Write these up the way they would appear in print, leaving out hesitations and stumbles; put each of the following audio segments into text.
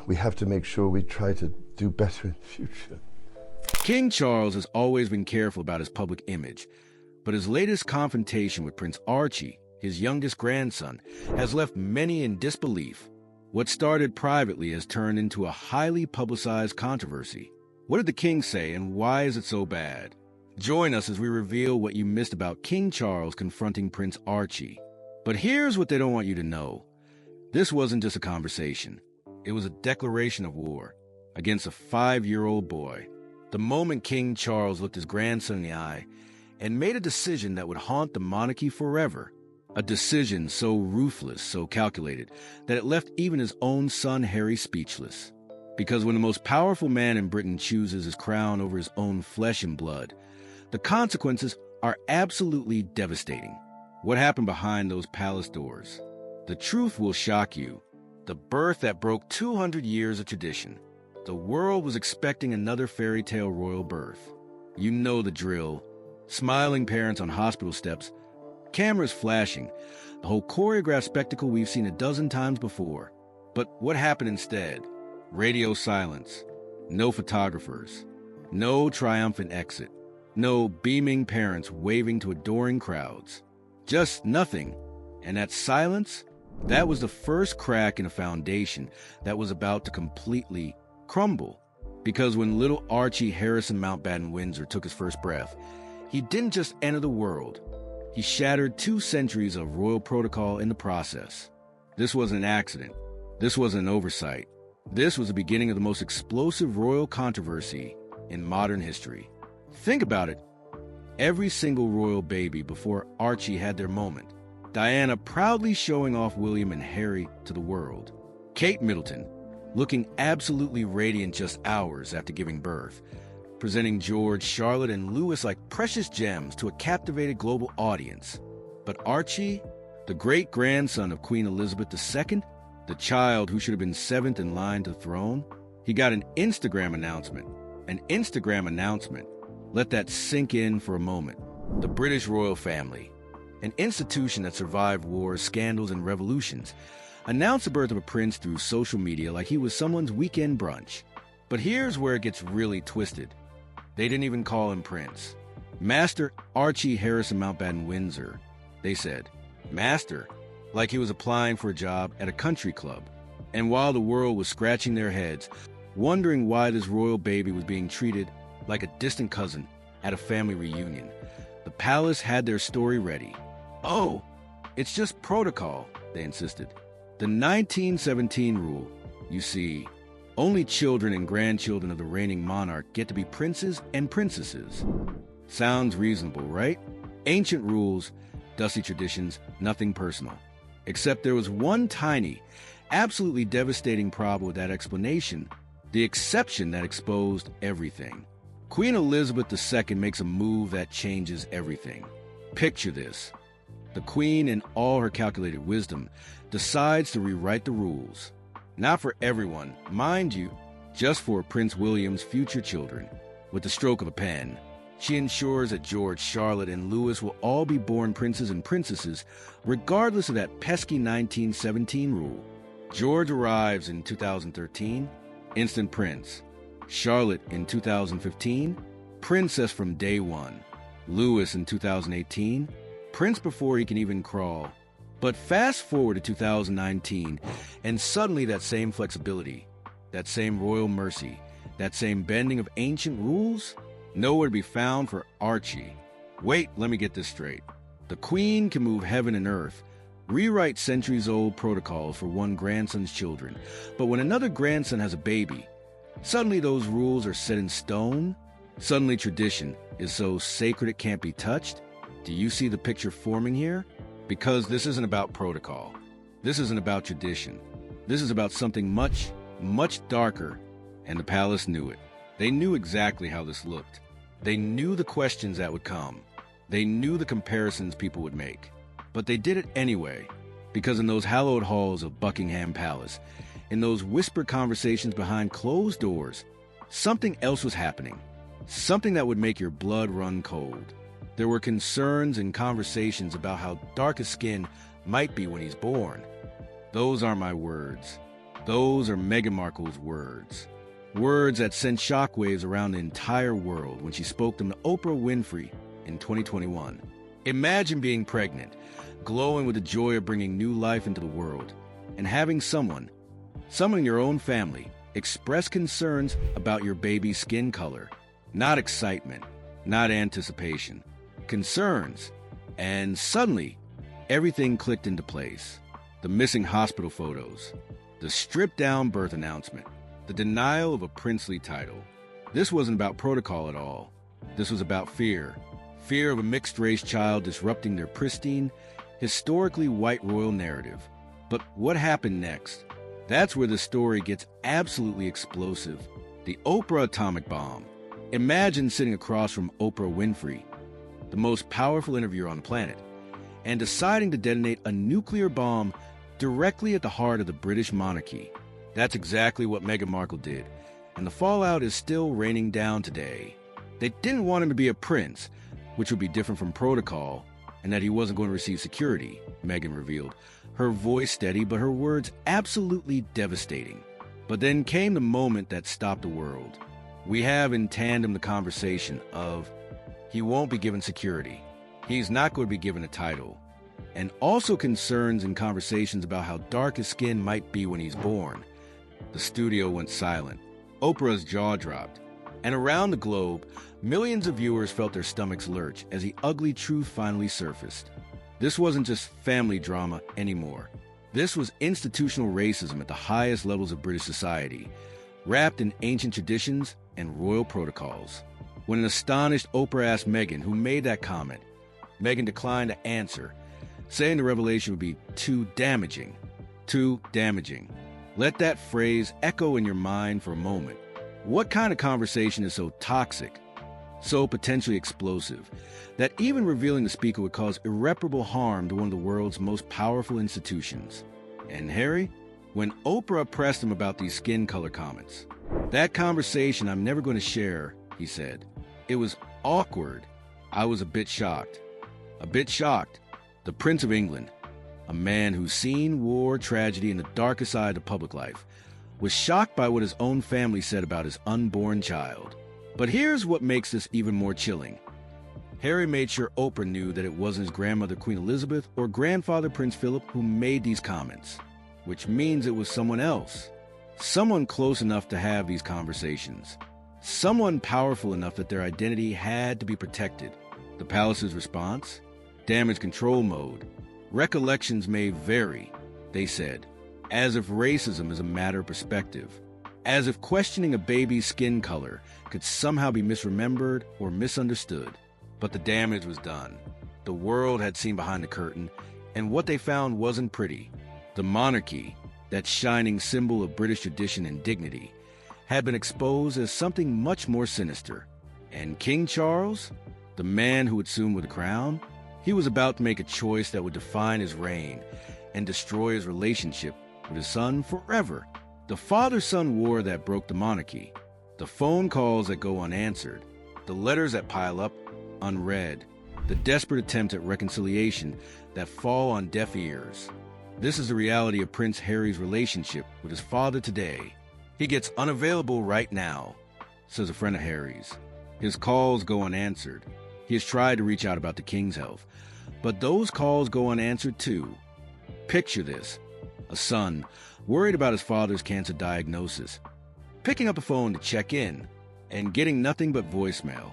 we have to make sure we try to do better in the future. King Charles has always been careful about his public image, but his latest confrontation with Prince Archie, his youngest grandson, has left many in disbelief. What started privately has turned into a highly publicized controversy. What did the king say, and why is it so bad? Join us as we reveal what you missed about King Charles confronting Prince Archie. But here's what they don't want you to know. This wasn't just a conversation. It was a declaration of war against a 5-year-old boy. The moment King Charles looked his grandson in the eye and made a decision that would haunt the monarchy forever. A decision so ruthless, so calculated, that it left even his own son Harry speechless. Because when the most powerful man in Britain chooses his crown over his own flesh and blood, the consequences are absolutely devastating. What happened behind those palace doors? The truth will shock you. The birth that broke 200 years of tradition. The world was expecting another fairy tale royal birth. You know the drill. Smiling parents on hospital steps, cameras flashing, the whole choreographed spectacle we've seen a dozen times before. But what happened instead? Radio silence. No photographers. No triumphant exit. No beaming parents waving to adoring crowds. Just nothing. And that silence, that was the first crack in a foundation that was about to completely crumble. Because when little Archie Harrison Mountbatten Windsor took his first breath, he didn't just enter the world. He shattered 2 centuries of royal protocol in the process. This wasn't an accident. This wasn't an oversight. This was the beginning of the most explosive royal controversy in modern history. Think about it. Every single royal baby before Archie had their moment. Diana proudly showing off William and Harry to the world. Kate Middleton, looking absolutely radiant just hours after giving birth, presenting George, Charlotte, and Louis like precious gems to a captivated global audience. But Archie, the great-grandson of Queen Elizabeth II, the child who should have been 7th in line to the throne, he got an Instagram announcement. An Instagram announcement. Let that sink in for a moment. The British royal family, an institution that survived wars, scandals, and revolutions, announced the birth of a prince through social media like he was someone's weekend brunch. But here's where it gets really twisted. They didn't even call him Prince. Master Archie Harrison Mountbatten Windsor. They said, Master, like he was applying for a job at a country club. And while the world was scratching their heads, wondering why this royal baby was being treated like a distant cousin at a family reunion, the palace had their story ready. Oh, it's just protocol, they insisted. The 1917 rule, you see, only children and grandchildren of the reigning monarch get to be princes and princesses. Sounds reasonable, right? Ancient rules, dusty traditions, nothing personal. Except there was one tiny, absolutely devastating problem with that explanation, the exception that exposed everything. Queen Elizabeth II makes a move that changes everything. Picture this. The Queen, in all her calculated wisdom, decides to rewrite the rules. Not for everyone, mind you, just for Prince William's future children. With the stroke of a pen, she ensures that George, Charlotte, and Louis will all be born princes and princesses, regardless of that pesky 1917 rule. George arrives in 2013, instant prince. Charlotte in 2015, princess from day one. Louis in 2018, prince before he can even crawl. But fast forward to 2019, and suddenly that same flexibility, that same royal mercy, that same bending of ancient rules, nowhere to be found for Archie. Wait, let me get this straight. The Queen can move heaven and earth, rewrite centuries-old protocols for one grandson's children, but when another grandson has a baby, suddenly those rules are set in stone. Suddenly tradition is so sacred it can't be touched. Do you see the picture forming here? Because this isn't about protocol. This isn't about tradition. This is about something much, much darker, and the palace knew it. They knew exactly how this looked. They knew the questions that would come. They knew the comparisons people would make. But they did it anyway, because in those hallowed halls of Buckingham Palace, in those whispered conversations behind closed doors, something else was happening. Something that would make your blood run cold. There were concerns and conversations about how dark his skin might be when he's born. Those aren't my words. Those are Meghan Markle's words. Words that sent shockwaves around the entire world when she spoke them to Oprah Winfrey in 2021. Imagine being pregnant, glowing with the joy of bringing new life into the world, and having someone in your own family, express concerns about your baby's skin color. Not excitement, not anticipation. Concerns. And suddenly, everything clicked into place. The missing hospital photos, the stripped-down birth announcement, the denial of a princely title. This wasn't about protocol at all. This was about fear. Fear of a mixed-race child disrupting their pristine, historically white royal narrative. But what happened next? That's where the story gets absolutely explosive. The Oprah atomic bomb. Imagine sitting across from Oprah Winfrey, the most powerful interviewer on the planet, and deciding to detonate a nuclear bomb directly at the heart of the British monarchy. That's exactly what Meghan Markle did, and the fallout is still raining down today. They didn't want him to be a prince, which would be different from protocol, and that he wasn't going to receive security, Meghan revealed, her voice steady but her words absolutely devastating. But then came the moment that stopped the world. We have in tandem the conversation of he won't be given security, he's not going to be given a title, and also concerns and conversations about how dark his skin might be when he's born. The studio went silent. Oprah's jaw dropped. And around the globe, millions of viewers felt their stomachs lurch as the ugly truth finally surfaced. This wasn't just family drama anymore. This was institutional racism at the highest levels of British society, wrapped in ancient traditions and royal protocols. When an astonished Oprah asked Meghan who made that comment, Meghan declined to answer, saying the revelation would be too damaging. Too damaging. Let that phrase echo in your mind for a moment. What kind of conversation is so toxic, so potentially explosive, that even revealing the speaker would cause irreparable harm to one of the world's most powerful institutions? And Harry? When Oprah pressed him about these skin color comments, "That conversation I'm never going to share," he said. "It was awkward. I was a bit shocked." A bit shocked. The Prince of England, a man who's seen war, tragedy, in the darkest side of public life, was shocked by what his own family said about his unborn child. But here's what makes this even more chilling. Harry made sure Oprah knew that it wasn't his grandmother Queen Elizabeth or grandfather Prince Philip who made these comments, which means it was someone else. Someone close enough to have these conversations. Someone powerful enough that their identity had to be protected. The palace's response? Damage control mode. Recollections may vary, they said, as if racism is a matter of perspective, as if questioning a baby's skin color could somehow be misremembered or misunderstood. But the damage was done. The world had seen behind the curtain, and what they found wasn't pretty. The monarchy, that shining symbol of British tradition and dignity, had been exposed as something much more sinister. And King Charles, the man who would soon wear the crown, he was about to make a choice that would define his reign and destroy his relationship with his son forever. The father-son war that broke the monarchy, the phone calls that go unanswered, the letters that pile up unread, the desperate attempts at reconciliation that fall on deaf ears. This is the reality of Prince Harry's relationship with his father today. He gets unavailable right now, says a friend of Harry's. His calls go unanswered. He has tried to reach out about the king's health, but those calls go unanswered too. Picture this. A son, worried about his father's cancer diagnosis, picking up the phone to check in, and getting nothing but voicemail.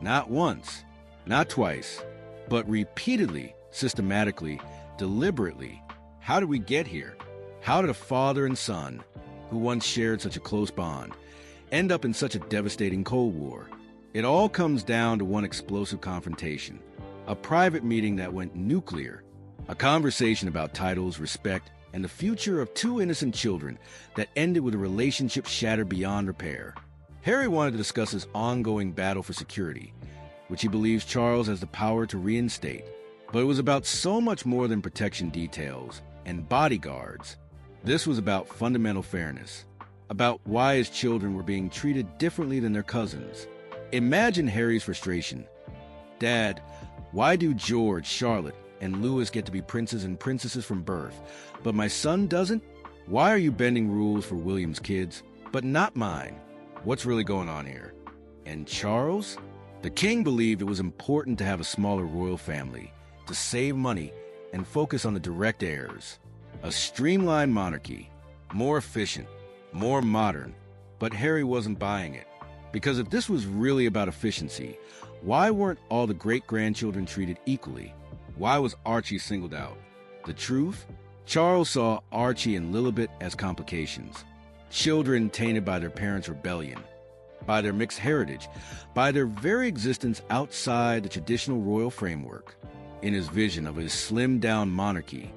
Not once, not twice, but repeatedly, systematically, deliberately. How did we get here? How did a father and son, who once shared such a close bond, end up in such a devastating Cold War? It all comes down to one explosive confrontation, a private meeting that went nuclear, a conversation about titles, respect, and the future of two innocent children that ended with a relationship shattered beyond repair. Harry wanted to discuss his ongoing battle for security, which he believes Charles has the power to reinstate. But it was about so much more than protection details and bodyguards. This was about fundamental fairness, about why his children were being treated differently than their cousins. Imagine Harry's frustration. "Dad, why do George, Charlotte, and Louis get to be princes and princesses from birth, but my son doesn't? Why are you bending rules for William's kids, but not mine? What's really going on here? And Charles? The king believed it was important to have a smaller royal family, to save money and focus on the direct heirs. A streamlined monarchy, more efficient, more modern. But Harry wasn't buying it. Because if this was really about efficiency, why weren't all the great-grandchildren treated equally? Why was Archie singled out? The truth? Charles saw Archie and Lilibet as complications. Children tainted by their parents' rebellion, by their mixed heritage, by their very existence outside the traditional royal framework. In his vision of his slimmed-down monarchy,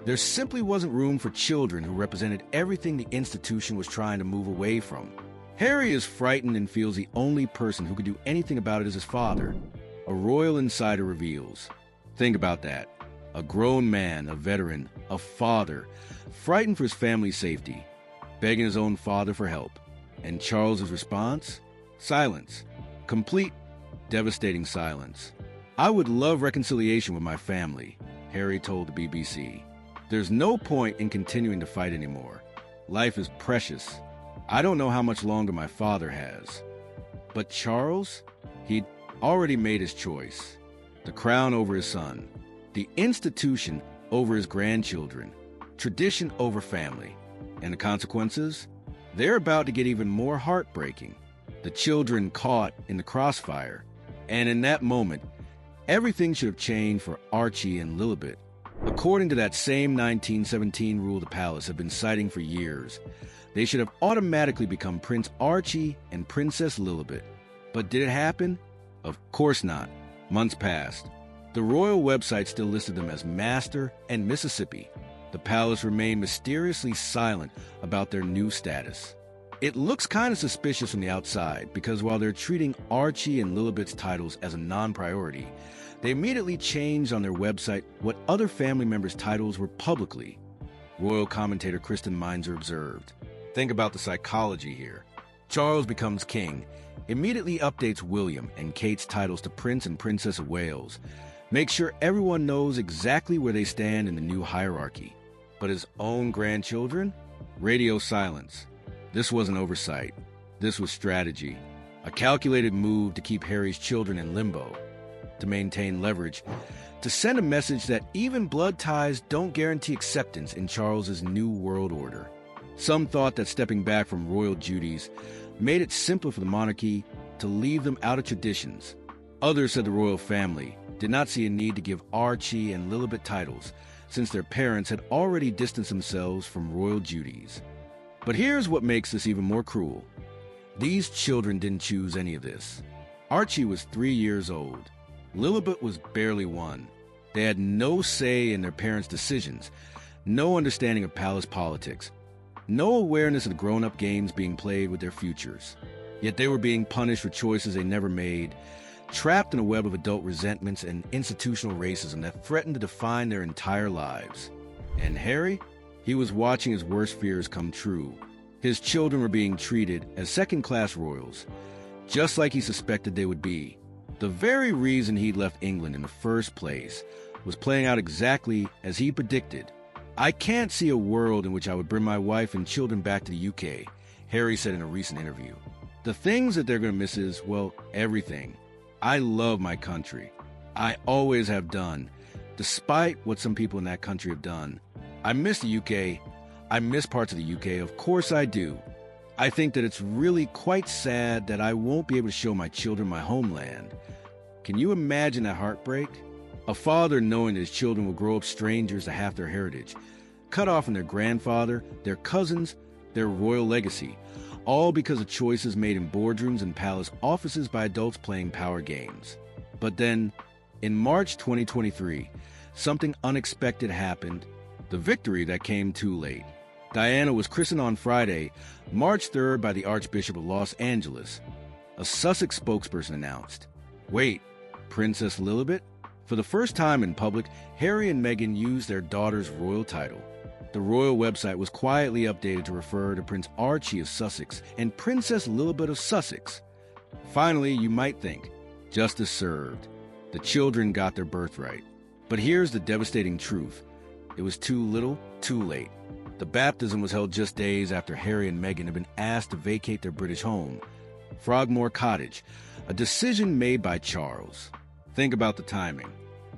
there simply wasn't room for children who represented everything the institution was trying to move away from. Harry is frightened and feels the only person who could do anything about it is his father. A royal insider reveals. Think about that. A grown man, a veteran, a father, frightened for his family's safety, begging his own father for help. And Charles's response? Silence. Complete, devastating silence. I would love reconciliation with my family, Harry told the BBC. There's no point in continuing to fight anymore. Life is precious. I don't know how much longer my father has. But Charles? He'd already made his choice. The crown over his son. The institution over his grandchildren. Tradition over family. And the consequences? They're about to get even more heartbreaking. The children caught in the crossfire. And in that moment, everything should have changed for Archie and Lilibet. According to that same 1917 rule the palace had been citing for years, they should have automatically become Prince Archie and Princess Lilibet. But did it happen? Of course not. Months passed. The royal website still listed them as Master and Mississippi. The palace remained mysteriously silent about their new status. It looks kind of suspicious from the outside because while they're treating Archie and Lilibet's titles as a non-priority, they immediately changed on their website what other family members' titles were publicly. Royal commentator Kristen Meinzer observed. Think about the psychology here. Charles becomes king, immediately updates William and Kate's titles to Prince and Princess of Wales. Make sure everyone knows exactly where they stand in the new hierarchy. But his own grandchildren? Radio silence. This wasn't oversight. This was strategy. A calculated move to keep Harry's children in limbo. To maintain leverage. To send a message that even blood ties don't guarantee acceptance in Charles's new world order. Some thought that stepping back from royal duties made it simpler for the monarchy to leave them out of traditions. Others said the royal family did not see a need to give Archie and Lilibet titles, since their parents had already distanced themselves from royal duties. But here's what makes this even more cruel. These children didn't choose any of this. Archie was 3 years old. Lilibet was barely 1. They had no say in their parents' decisions, no understanding of palace politics, no awareness of the grown-up games being played with their futures. Yet they were being punished for choices they never made, trapped in a web of adult resentments and institutional racism that threatened to define their entire lives. And Harry? He was watching his worst fears come true. His children were being treated as second-class royals, just like he suspected they would be. The very reason he'd left England in the first place was playing out exactly as he predicted. I can't see a world in which I would bring my wife and children back to the UK, Harry said in a recent interview. The things that they're going to miss is, well, everything. I love my country. I always have done, despite what some people in that country have done. I miss the UK. I miss parts of the UK. Of course I do. I think that it's really quite sad that I won't be able to show my children my homeland. Can you imagine that heartbreak? A father knowing that his children will grow up strangers to half their heritage, cut off from their grandfather, their cousins, their royal legacy, all because of choices made in boardrooms and palace offices by adults playing power games. But then, in March 2023, something unexpected happened, the victory that came too late. Diana was christened on Friday, March 3rd by the Archbishop of Los Angeles. A Sussex spokesperson announced, "Wait, Princess Lilibet?" For the first time in public, Harry and Meghan used their daughter's royal title. The royal website was quietly updated to refer to Prince Archie of Sussex and Princess Lilibet of Sussex. Finally, you might think, justice served. The children got their birthright. But here's the devastating truth. It was too little, too late. The baptism was held just days after Harry and Meghan had been asked to vacate their British home, Frogmore Cottage, a decision made by Charles. Think about the timing.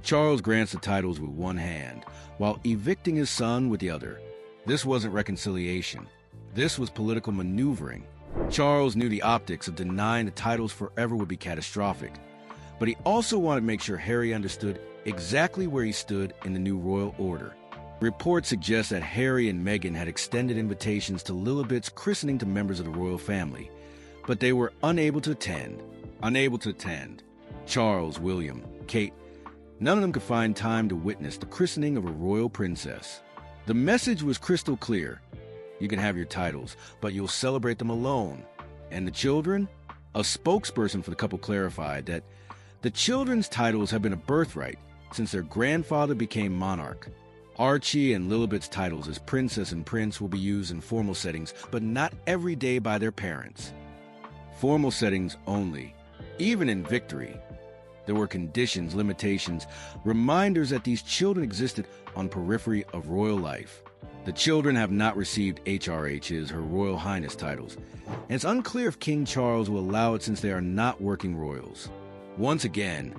Charles grants the titles with one hand, while evicting his son with the other. This wasn't reconciliation. This was political maneuvering. Charles knew the optics of denying the titles forever would be catastrophic, but he also wanted to make sure Harry understood exactly where he stood in the new royal order. Reports suggest that Harry and Meghan had extended invitations to Lilibet's christening to members of the royal family, but they were unable to attend. Charles, William, Kate, none of them could find time to witness the christening of a royal princess. The message was crystal clear. You can have your titles, but you'll celebrate them alone. And the children? A spokesperson for the couple clarified that the children's titles have been a birthright since their grandfather became monarch. Archie and Lilibet's titles as princess and prince will be used in formal settings, but not every day by their parents. Formal settings only, even in victory. There were conditions, limitations, reminders that these children existed on periphery of royal life. The children have not received HRH's, Her Royal Highness titles, and it's unclear if King Charles will allow it since they are not working royals. Once again,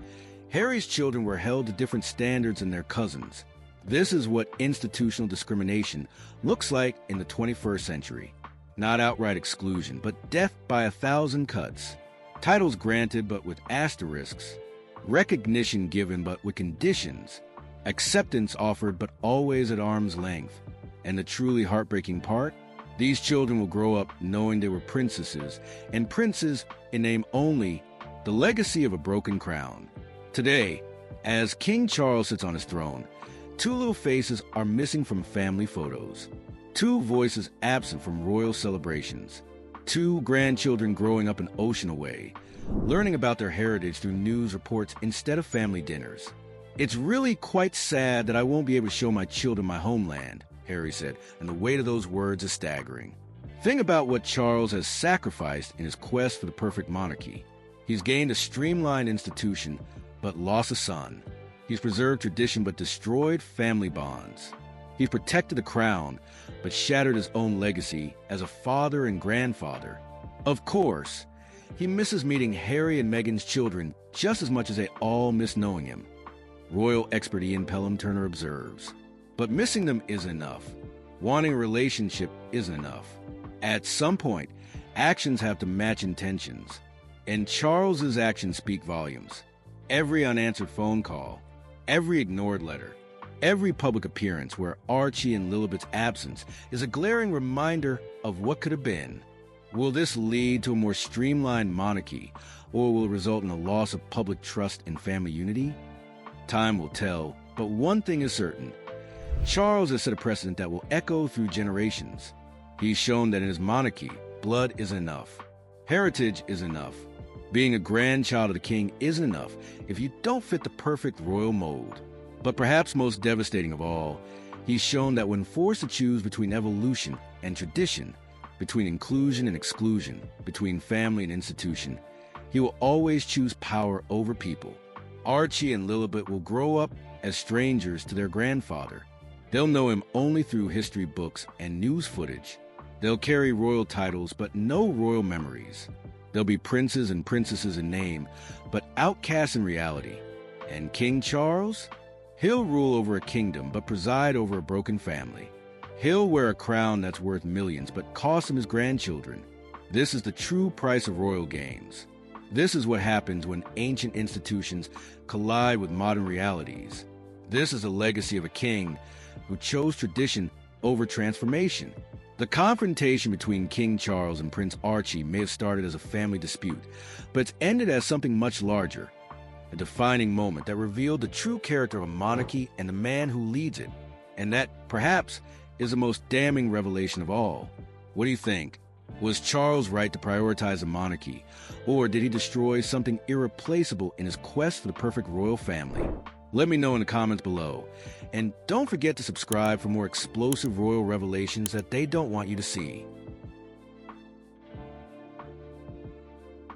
Harry's children were held to different standards than their cousins. This is what institutional discrimination looks like in the 21st century. Not outright exclusion, but death by 1,000 cuts. Titles granted but with asterisks. Recognition given but with conditions. Acceptance offered but always at arm's length. And the truly heartbreaking part? These children will grow up knowing they were princesses, and princes in name only, the legacy of a broken crown. Today, as King Charles sits on his throne, two little faces are missing from family photos. Two voices absent from royal celebrations. Two grandchildren growing up an ocean away, learning about their heritage through news reports instead of family dinners. It's really quite sad that I won't be able to show my children my homeland, Harry said, and the weight of those words is staggering. Think about what Charles has sacrificed in his quest for the perfect monarchy. He's gained a streamlined institution, but lost a son. He's preserved tradition, but destroyed family bonds. He's protected the crown, but shattered his own legacy as a father and grandfather. Of course, he misses meeting Harry and Meghan's children just as much as they all miss knowing him. Royal expert Ian Pelham-Turner observes. But missing them isn't enough. Wanting a relationship isn't enough. At some point, actions have to match intentions. And Charles's actions speak volumes. Every unanswered phone call, every ignored letter, every public appearance where Archie and Lilibet's absence is a glaring reminder of what could have been. Will this lead to a more streamlined monarchy, or will it result in a loss of public trust and family unity? Time will tell, but one thing is certain. Charles has set a precedent that will echo through generations. He's shown that in his monarchy, blood isn't enough. Heritage is enough. Being a grandchild of the king isn't enough if you don't fit the perfect royal mold. But perhaps most devastating of all, he's shown that when forced to choose between evolution and tradition, between inclusion and exclusion, between family and institution, he will always choose power over people. Archie and Lilibet will grow up as strangers to their grandfather. They'll know him only through history books and news footage. They'll carry royal titles, but no royal memories. They'll be princes and princesses in name, but outcasts in reality. And King Charles? He'll rule over a kingdom, but preside over a broken family. He'll wear a crown that's worth millions, but cost him his grandchildren. This is the true price of royal games. This is what happens when ancient institutions collide with modern realities. This is a legacy of a king who chose tradition over transformation. The confrontation between King Charles and Prince Archie may have started as a family dispute, but it's ended as something much larger. A defining moment that revealed the true character of a monarchy and the man who leads it. And that, perhaps, is the most damning revelation of all. What do you think? Was Charles right to prioritize a monarchy, or did he destroy something irreplaceable in his quest for the perfect royal family? Let me know in the comments below. And don't forget to subscribe for more explosive royal revelations that they don't want you to see.